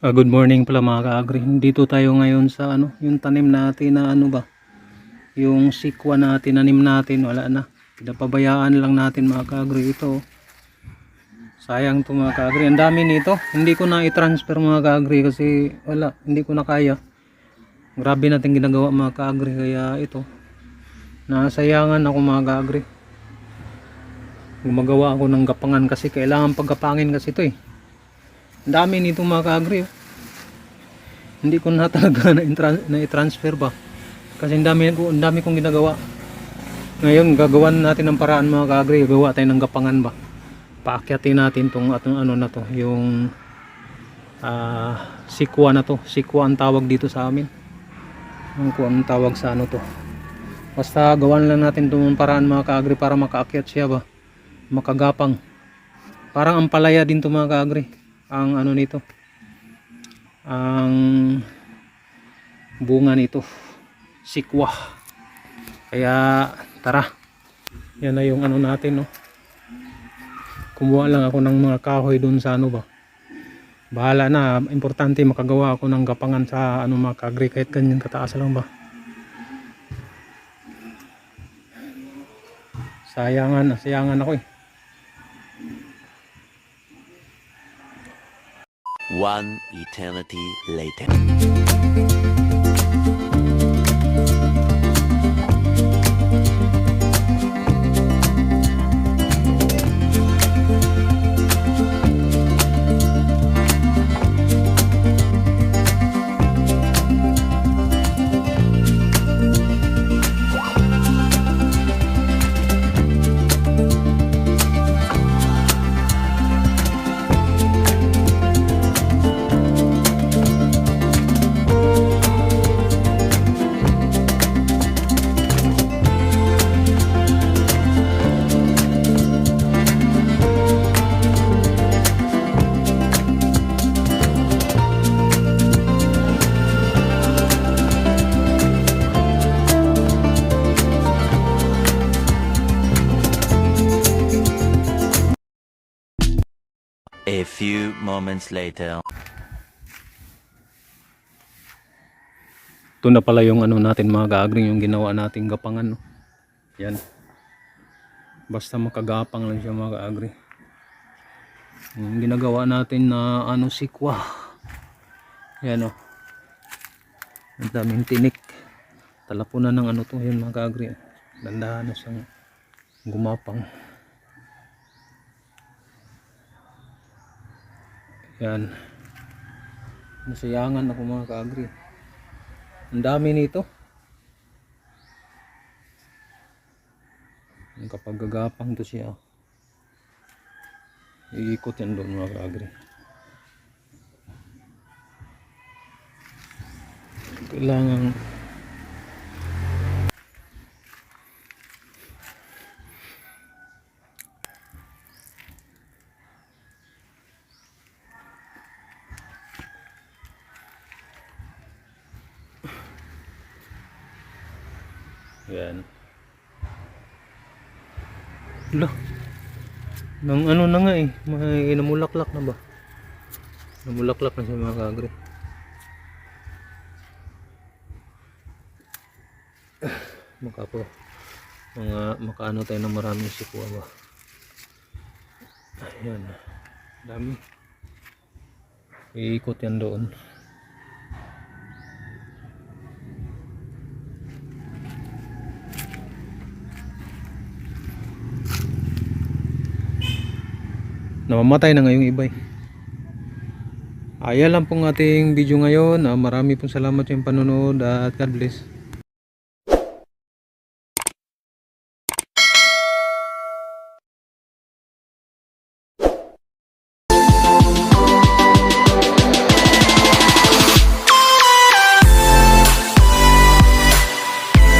Good morning pala mga ka-agri. Dito tayo ngayon sa yung tanim natin na yung sikwa natin, nanim natin, wala na. Pinapabayaan lang natin mga ka-agri ito. Sayang to mga ka-agri. Ang dami nito. Hindi ko na i-transfer mga ka-agri kasi wala, hindi ko na kaya. Grabe natin ginagawa mga ka-agri, kaya ito. Nasayangan ako mga ka-agri. Gumagawa ako ng gapangan kasi kailangan pagkapangin kasi ito eh. Ang dami nito mga ka-agri. Hindi ko na talaga na-transfer ba kasi ang dami kong ginagawa. Ngayon gagawan natin ng paraan mga ka-agri. Gagawa tayo ng gapangan ba, paakyatin natin tong ano na to, yung sikwa na to. Sikwa ang tawag dito sa amin. Ang tawag sa ano to, basta gawan lang natin itong paraan mga ka-agri para makaakyat siya ba, makagapang. Parang ang palaya din to mga ka-agri, ang ano nito, ang bunga nito, sikwa. Kaya tara, yan na yung ano natin, no. Kumuha lang ako ng mga kahoy dun sa ano ba, bahala na, importante makagawa ako ng gapangan sa ano mga ka-agri, kahit ganyan kataas lang ba. Sayangan ako eh. One eternity later. A few moments later. Ito na pala yung ano natin mga ka-agri, yung ginawa nating gapangan, no? Yan, basta makagapang lang siya mga ka-agri. Yung ginagawa natin na ano, sikwa. Yan, oh. Ang daming tinik. Talapunan ng ano to, yun mga ka-agri. Dandahan na siyang gumapang. Yan, nasayangan ako mga ka-agri. Ang dami nito. Kapag gagapang to siya, iikot yan doon mga ka-agri. Kailangan yan. Hala, nang ano na nga eh, may namulaklak na ba? Namulaklak na siya mga ka-agri. Makaano tayo ng maraming sikwa ba. Ayan, dami. Iikot yan doon. Namamatay na ngayong iba eh. Ayan lang pong ating video ngayon. Marami pong salamat sa panonood at God bless.